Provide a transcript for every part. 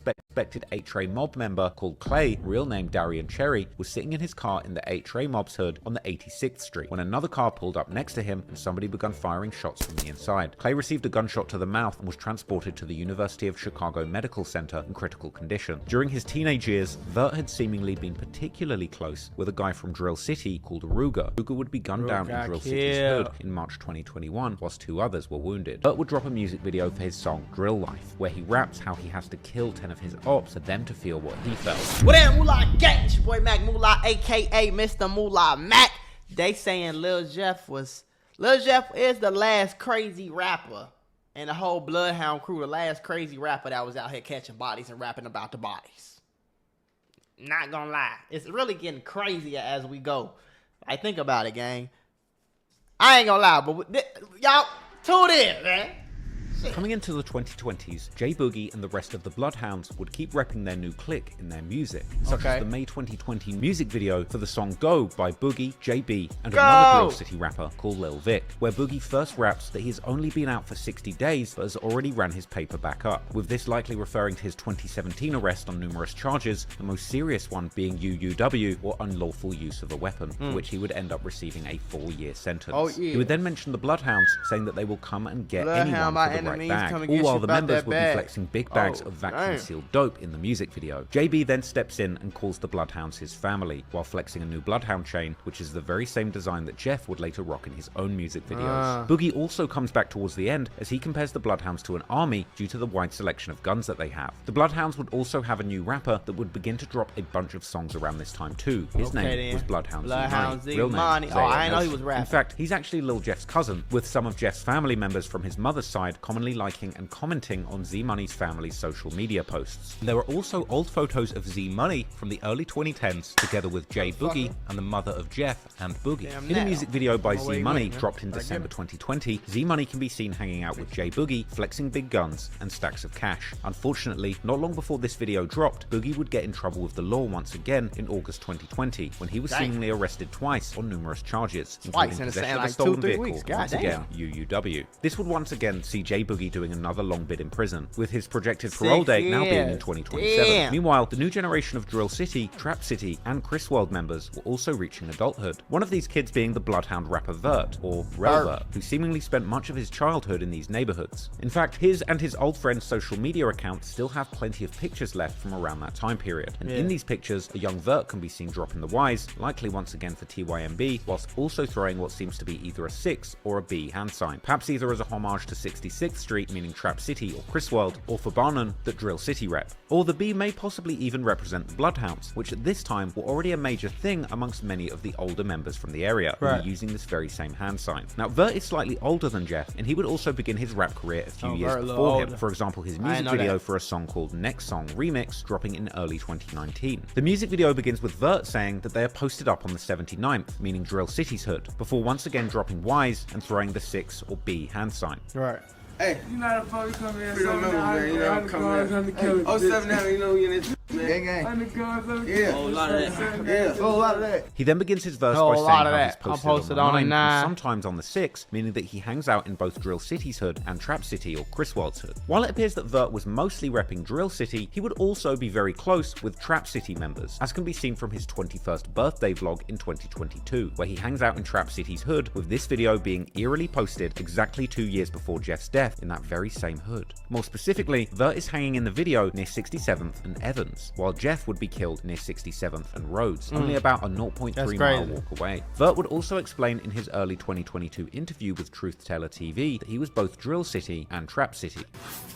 suspected 8-Tray Mob member called Clay, real name Darian Cherry, was sitting in his car in the 8-Tray Mob's hood on the 86th Street when another car pulled up next to him and somebody began firing shots from the inside. Clay received a gunshot to the mouth and was transported to the University of Chicago Medical Center in critical condition. During his teenage years, Vert had seemingly been particularly close with a guy from Drill City called Ruger. Ruger would be gunned down in Drill City's hood in March 2021, whilst 2 others were wounded. Vert would drop a music video for his song Drill Life, where he raps how he has to kill 10 of his ops for them to feel what he felt. What up, Moolah Gang? It's your boy Mac Moolah, aka Mr. Moolah Mac. They saying Lil Jeff is the last crazy rapper in the whole Bloodhound crew, the last crazy rapper that was out here catching bodies and rapping about the bodies. Not gonna lie, it's really getting crazier as we go. I think about it, gang. I ain't gonna lie, but y'all tune in, man. Coming into the 2020s, J Boogie and the rest of the Bloodhounds would keep repping their new clique in their music, such as the May 2020 music video for the song Go by Boogie, JB, and another Drill City rapper called Lil Vic, where Boogie first raps that he's only been out for 60 days but has already ran his paper back up, with this likely referring to his 2017 arrest on numerous charges, the most serious one being UUW, or unlawful use of a weapon, for which he would end up receiving a 4-year sentence. He would then mention the Bloodhounds, saying that they will come and get anyone for the right bag, all while the members would be flexing big bags of vacuum-sealed dope in the music video. JB then steps in and calls the Bloodhounds his family, while flexing a new Bloodhound chain, which is the very same design that Jeff would later rock in his own music videos. Boogie also comes back towards the end, as he compares the Bloodhounds to an army due to the wide selection of guns that they have. The Bloodhounds would also have a new rapper that would begin to drop a bunch of songs around this time too. His name was Bloodhound Z Money. Oh, I know he was rapping. In fact, he's actually Lil Jeff's cousin, with some of Jeff's family members from his mother's side commonly liking and commenting on Z Money's family's social media posts. There were also old photos of Z Money from the early 2010s, together with J Boogie and the mother of Jeff and Boogie. In a music video by Z Money dropped in December 2020, Z Money can be seen hanging out with J Boogie, flexing big guns and stacks of cash. Unfortunately, not long before this video dropped, Boogie would get in trouble with the law once again in August 2020, when he was seemingly arrested twice on numerous charges, including possession of a stolen vehicle, and once again UUW. This would once again see J Boogie doing another long bid in prison, with his projected parole date now being in 2027. Meanwhile, the new generation of Drill City, Trap City, and Chris World members were also reaching adulthood. One of these kids being the Bloodhound rapper Vert, or Rel Vert, who seemingly spent much of his childhood in these neighborhoods. In fact, his and his old friend's social media accounts still have plenty of pictures left from around that time period. And in these pictures, a young Vert can be seen dropping the Ys, likely once again for TYMB, whilst also throwing what seems to be either a 6 or a B hand sign, perhaps either as a homage to 66th Street, meaning Trap City or Chris World, or for Barnum, that Drill City rep. Or the B may possibly even represent the Bloodhounds, which at this time were already a major thing amongst many of the older members from the area, who were using this very same hand sign. Now, Vert is slightly older than Jeff, and he would also begin his rap career a few years before him. For example, his music video for a song called Next Song Remix dropping in early 2019. The music video begins with Vert saying that they are posted up on the 79th, meaning Drill City's hood, before once again dropping Ys and throwing the 6 or B hand sign. Hey, you know how the fuck we come here? You know I'm coming here. Oh, 7 now, you know we in this. Gang. Yeah. Oh, a lot of that. Yeah. Oh, a lot of that. He then begins his verse by saying how he's posted on the 9 and sometimes on the 6, meaning that he hangs out in both Drill City's hood and Trap City or Chris World's hood. While it appears that Vert was mostly repping Drill City, he would also be very close with Trap City members, as can be seen from his 21st birthday vlog in 2022, where he hangs out in Trap City's hood, with this video being eerily posted exactly 2 years before Jeff's death in that very same hood. More specifically, Vert is hanging in the video near 67th and Evans, while Jeff would be killed near 67th and Rhodes, only about a 0.3 mile walk away. Vert would also explain in his early 2022 interview with Truth Teller TV that he was both Drill City and Trap City.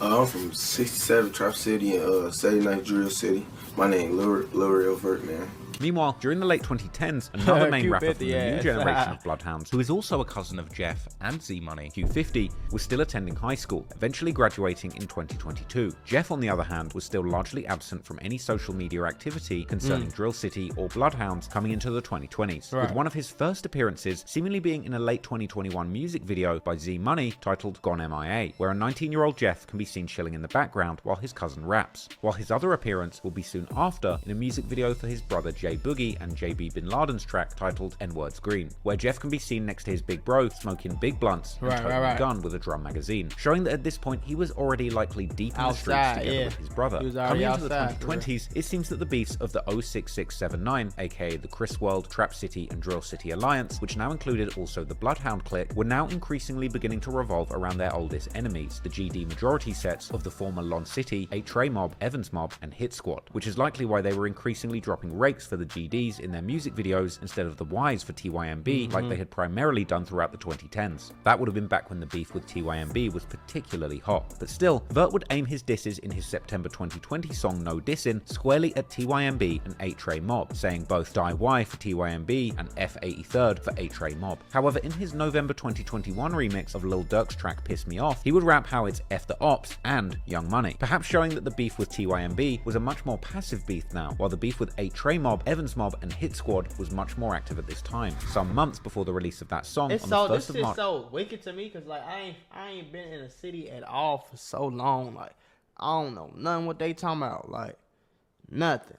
I'm from 67 Trap City and 79 Drill City. My name Lil Vert, man. Meanwhile, during the late 2010s, another main rapper from the new generation of Bloodhounds, who is also a cousin of Jeff and Z Money, Q50, was still attending high school, eventually graduating in 2022. Jeff, on the other hand, was still largely absent from any social media activity concerning Drill City or Bloodhounds coming into the 2020s, with one of his first appearances seemingly being in a late 2021 music video by Z Money titled Gone MIA, where a 19-year-old Jeff can be seen chilling in the background while his cousin raps, while his other appearance will be soon after in a music video for his brother J J Boogie and JB Bin Laden's track titled N-Words Green, where Jeff can be seen next to his big bro smoking big blunts and toting a gun with a drum magazine, showing that at this point he was already likely deep in the streets together with his brother. Coming into the 2020s, it seems that the beefs of the 06679, aka the Chris World, Trap City and Drill City Alliance, which now included also the Bloodhound clique, were now increasingly beginning to revolve around their oldest enemies, the GD majority sets of the former Lon City, 8-Tray Mob, Evans Mob and Hit Squad, which is likely why they were increasingly dropping rakes for the GDs in their music videos instead of the Ys for TYMB like they had primarily done throughout the 2010s. That would have been back when the beef with TYMB was particularly hot, but still, Vert would aim his disses in his September 2020 song No Dissin' squarely at TYMB and 8-Tray Mob, saying both Die Y for TYMB and F83rd for 8-Tray Mob. However, in his November 2021 remix of Lil Durk's track Piss Me Off, he would rap how it's F the Ops and Young Money, perhaps showing that the beef with TYMB was a much more passive beef now, while the beef with 8-Tray Mob, Evans Mob and Hit Squad was much more active at this time, some months before the release of that song on the 1st of March. This is so wicked to me, because like I ain't been in a city at all for so long. Like I don't know nothing what they talking about, like nothing.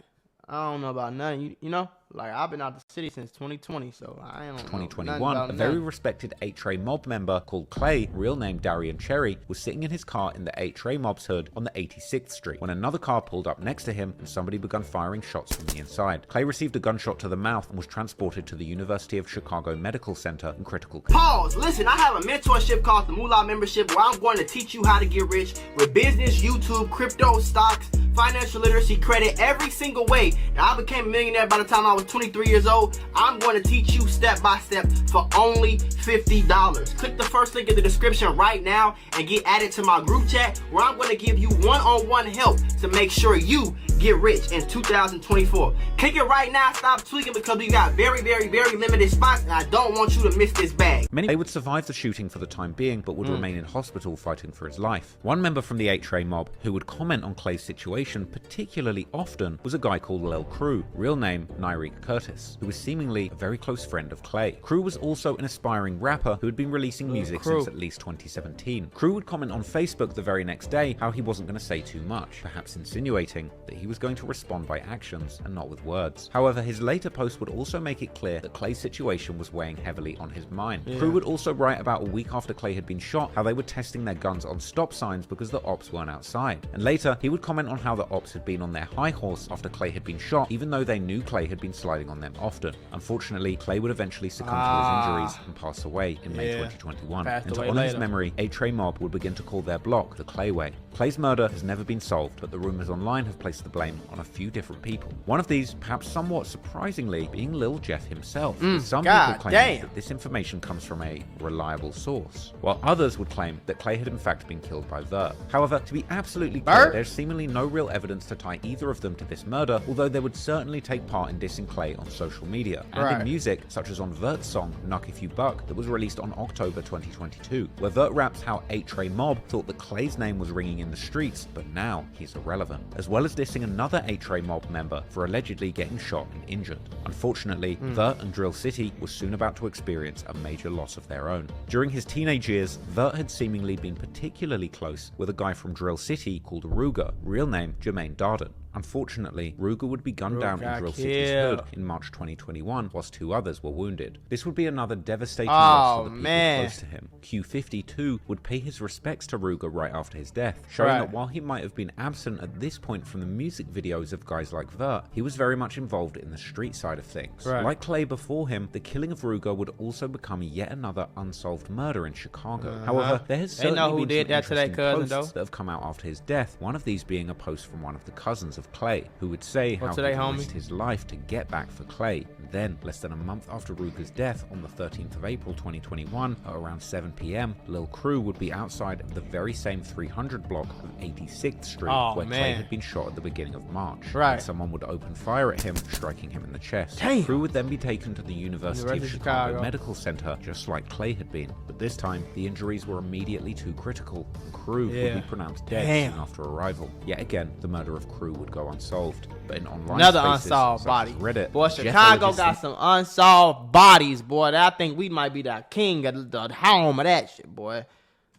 I don't know about nothing, you know? Like, I've been out the city since 2020, so I don't know. 2021, a very respected 8-Tray Mob member called Clay, real name Darian Cherry, was sitting in his car in the 8-Tray Mob's hood on the 86th Street when another car pulled up next to him and somebody began firing shots from the inside. Clay received a gunshot to the mouth and was transported to the University of Chicago Medical Center in critical condition. Pause. Listen, I have a mentorship called the Moolah Membership where I'm going to teach you how to get rich with business, YouTube, crypto, stocks, financial literacy, credit, every single way. Now, I became a millionaire by the time I was 23 years old. I'm going to teach you step by step for only $50. Click the first link in the description right now and get added to my group chat where I'm going to give you one-on-one help to make sure you get rich in 2024. Click it right now. Stop tweaking because we got very, very, very limited spots and I don't want you to miss this bag. Many would survive the shooting for the time being, but would remain in hospital fighting for his life. One member from the 8-Tray Mob who would comment on Clay's situation particularly often was a guy called Lil Crew, real name Nyreek Curtis, who was seemingly a very close friend of Clay. Crew was also an aspiring rapper who had been releasing music since at least 2017. Crew would comment on Facebook the very next day how he wasn't going to say too much, perhaps insinuating that he was going to respond by actions and not with words. However, his later post would also make it clear that Clay's situation was weighing heavily on his mind. Crew would also write about a week after Clay had been shot how they were testing their guns on stop signs because the ops weren't outside. And later, he would comment on how the ops had been on their high horse after Clay had been shot, even though they knew Clay had been sliding on them often. Unfortunately, Clay would eventually succumb to his injuries and pass away in May 2021. And to honor his memory, 8-Tray Mob would begin to call their block the Clayway. Clay's murder has never been solved, but the rumors online have placed the blame on a few different people. One of these, perhaps somewhat surprisingly, being Lil Jeff himself. With some people claiming that this information comes from a reliable source, while others would claim that Clay had in fact been killed by Vert. However, to be absolutely clear, there's seemingly no real evidence to tie either of them to this murder, although they would certainly take part in dissing Clay on social media and in music, such as on Vert's song Knock If You Buck that was released on October 2022, where Vert raps how 8-Tray Mob thought that Clay's name was ringing in the streets, but now he's irrelevant, as well as dissing another 8-Tray Mob member for allegedly getting shot and injured. Unfortunately, Vert and Drill City were soon about to experience a major loss of their own. During his teenage years, Vert had seemingly been particularly close with a guy from Drill City called Ruger, real name Jermaine Darden. Unfortunately, Ruger would be gunned down in Drill City's hood in March 2021, whilst 2 others were wounded. This would be another devastating loss for the people close to him. Q52 would pay his respects to Ruger right after his death, showing that while he might have been absent at this point from the music videos of guys like Vert, he was very much involved in the street side of things. Like Clay before him, the killing of Ruger would also become yet another unsolved murder in Chicago. However, there has certainly been some interesting posts that have come out after his death, one of these being a post from one of the cousins of Clay, who would say how he risked his life to get back for Clay. And then, less than a month after Ruger's death, on the 13th of April 2021, at around 7 p.m, Lil Crew would be outside of the very same 300 block of 86th Street where Clay had been shot at the beginning of March. And someone would open fire at him, striking him in the chest. Crew would then be taken to the University of Chicago Medical Center, just like Clay had been. But this time, the injuries were immediately too critical, and Crew would be pronounced dead soon after arrival. Yet again, the murder of Crew would go unsolved. But in online another spaces, unsolved body. Reddit, boy, Chicago got some unsolved bodies, boy. I think we might be the king of the home of that shit, boy.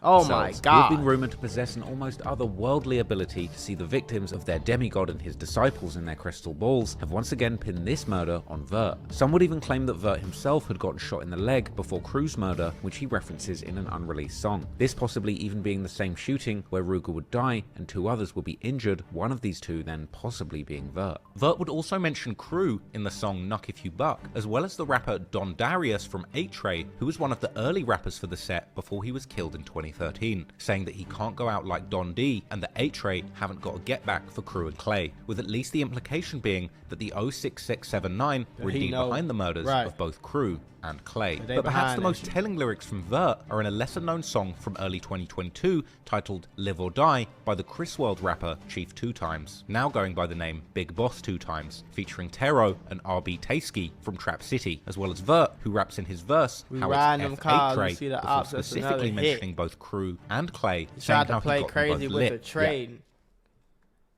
Oh my Who have God. been rumored to possess an almost otherworldly ability to see the victims of their demigod and his disciples in their crystal balls, have once again pinned this murder on Vert. Some would even claim that Vert himself had gotten shot in the leg before Crew's murder, which he references in an unreleased song. This possibly even being the same shooting where Ruger would die and 2 others would be injured, one of these 2 then possibly being Vert. Vert would also mention Crew in the song Knuck If You Buck, as well as the rapper Don Darius from 8-Tray, who was one of the early rappers for the set before he was killed in 2013, saying that he can't go out like Don D and that 8-Tray haven't got a get back for Crew and Clay, with at least the implication being that the 06679 were indeed behind the murders of both Crew and Clay. But perhaps the most telling lyrics from Vert are in a lesser known song from early 2022 titled Live or Die by the Chris World rapper Chief 2 Times, now going by the name Big Boss 2 Times, featuring Tero and RB Tasky from Trap City, as well as Vert, who raps in his verse how it's F8-Tray, before specifically mentioning both Crew and Clay, saying how he got crazy both with lit. the trade.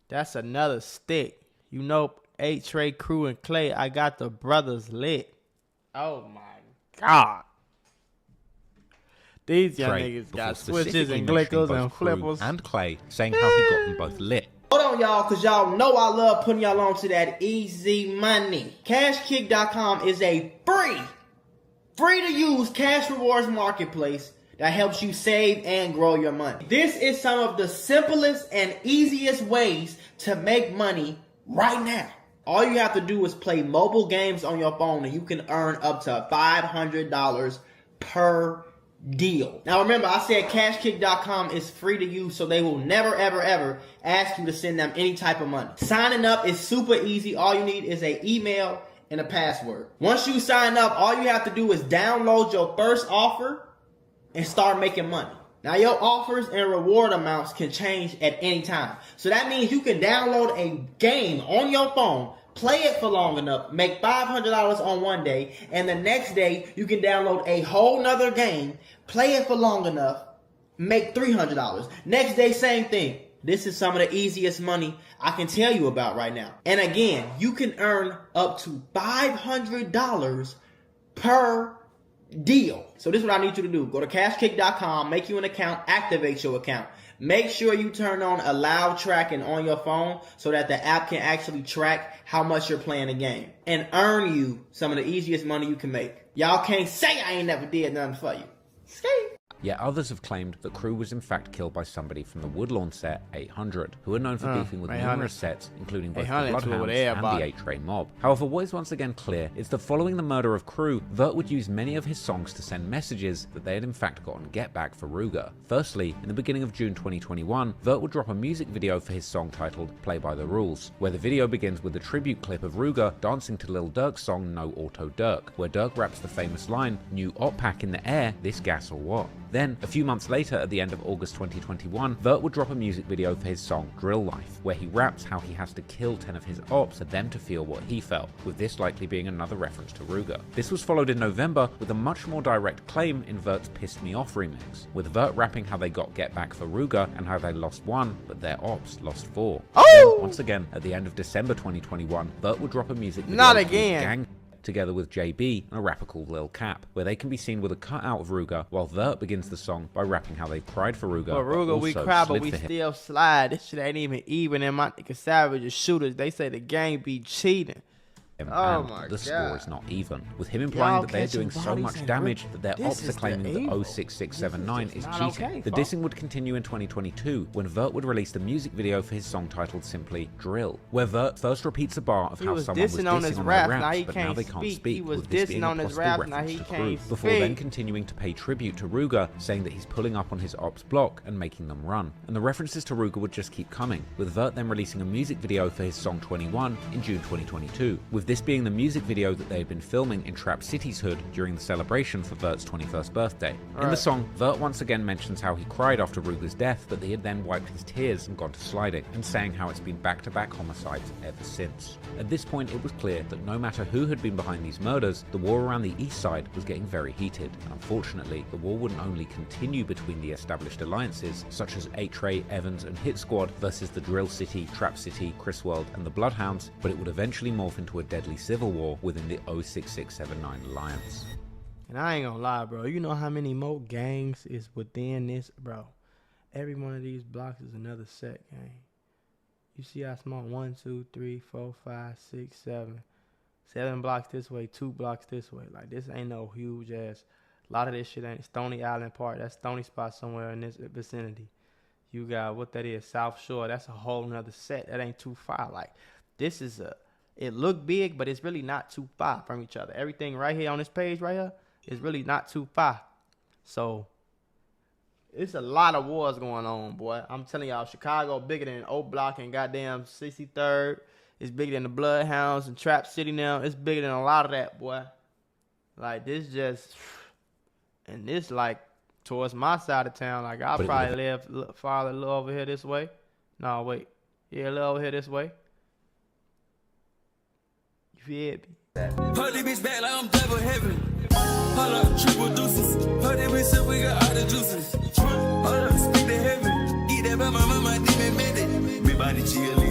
That's another stick. You know, 8-Tray, Crew, and Clay, I got the brothers lit. Oh my God. These young niggas got switches and glickers and flippers. And Clay, saying how he got them both lit. Hold on, y'all, because y'all know I love putting y'all on to that easy money. CashKick.com is a free to use cash rewards marketplace that helps you save and grow your money. This is some of the simplest and easiest ways to make money right now. All you have to do is play mobile games on your phone and you can earn up to $500 per deal. Now remember, I said CashKick.com is free to use, so they will never ever ask you to send them any type of money. Signing up is super easy. All you need is an email and a password. Once you sign up, all you have to do is download your first offer and start making money. Now your offers and reward amounts can change at any time. So that means you can download a game on your phone, play it for long enough, make $500 on one day, and the next day you can download a whole nother game, play it for long enough, make $300. Next day, same thing. This is some of the easiest money I can tell you about right now. And again, you can earn up to $500 per deal. So this is what I need you to do. Go to cashkick.com, make you an account, activate your account. Make sure you turn on allow tracking on your phone so that the app can actually track how much you're playing the game and earn you some of the easiest money you can make. Y'all can't say I ain't never did nothing for you. Skate. Yet others have claimed that Crew was in fact killed by somebody from the Woodlawn set 800, who are known for beefing with numerous sets, including both the Bloodhounds and the 8-Tray mob. However, what is once again clear is that following the murder of Crew, Vert would use many of his songs to send messages that they had in fact gotten get back for Ruger. Firstly, in the beginning of June 2021, Vert would drop a music video for his song titled Play by the Rules, where the video begins with a tribute clip of Ruger dancing to Lil Durk's song No Auto Dirk, where Dirk raps the famous line, "New op pack in the air, this gas or what?" Then, a few months later, at the end of August 2021, Vert would drop a music video for his song Drill Life, where he raps how he has to kill 10 of his ops for them to feel what he felt, with this likely being another reference to Ruger. This was followed in November with a much more direct claim in Vert's Pissed Me Off remix, with Vert rapping how they got get back for Ruger and how they lost 1, but their ops lost 4. Then, once again, at the end of December 2021, Vert would drop a music video called Gang, together with JB and a rapper called Lil Cap, where they can be seen with a cutout of Ruger, while Vert begins the song by rapping how they cried for Ruger. But Ruger, we cry, but we still slide. This shit ain't even in my nigga Savage's shooters. They say the gang be cheating. Oh my God. The score is not even, with him implying that they're doing so much damage that their ops are claiming that 06679 is cheating. The dissing would continue in 2022 when Vert would release the music video for his song titled simply Drill, where Vert first repeats a bar of how someone was dissing on his raps, but now they can't speak. He was dissing on his raps, now he can't speak. Before then continuing to pay tribute to Ruger, saying that he's pulling up on his ops block and making them run. And the references to Ruger would just keep coming, with Vert then releasing a music video for his song 21 in June 2022, with this being the music video that they had been filming in Trap City's hood during the celebration for Vert's 21st birthday. In the song, Vert once again mentions how he cried after Ruger's death, but that he had then wiped his tears and gone to sliding, and saying how it's been back-to-back homicides ever since. At this point, it was clear that no matter who had been behind these murders, the war around the east side was getting very heated, and unfortunately, the war wouldn't only continue between the established alliances, such as 8-Tray, Evans, and Hit Squad versus the Drill City, Trap City, Chris World, and the Bloodhounds, but it would eventually morph into a deadly civil war within the 06679 alliance. And I ain't gonna lie, bro. You know how many more gangs is within this, bro? Every one of these blocks is another set gang. You see how small? 1, 2, 3, 4, 5, 6, 7. 7 blocks this way, 2 blocks this way. Like, this ain't no huge ass. A lot of this shit ain't Stony Island Park. That's Stony Spot somewhere in this vicinity. You got what that is, South Shore. That's a whole nother set. That ain't too far. Like, this is it look big, but it's really not too far from each other. Everything right here on this page right here is really not too far. So, it's a lot of wars going on, boy. I'm telling y'all, Chicago bigger than O Block and goddamn 63rd. It's bigger than the Bloodhounds and Trap City now. It's bigger than a lot of that, boy. Like, this just... And this, like, towards my side of town. Like, I'll probably live farther a little over here this way. No, wait. Yeah, a little over here this way. You feel me? Hold this bitch back like I'm double heaven. Hold up, triple deuces. Hold this bitch up, we got all the juices. Hold up, speak to heaven. Eat that by my mama, demon made it. Me body chill.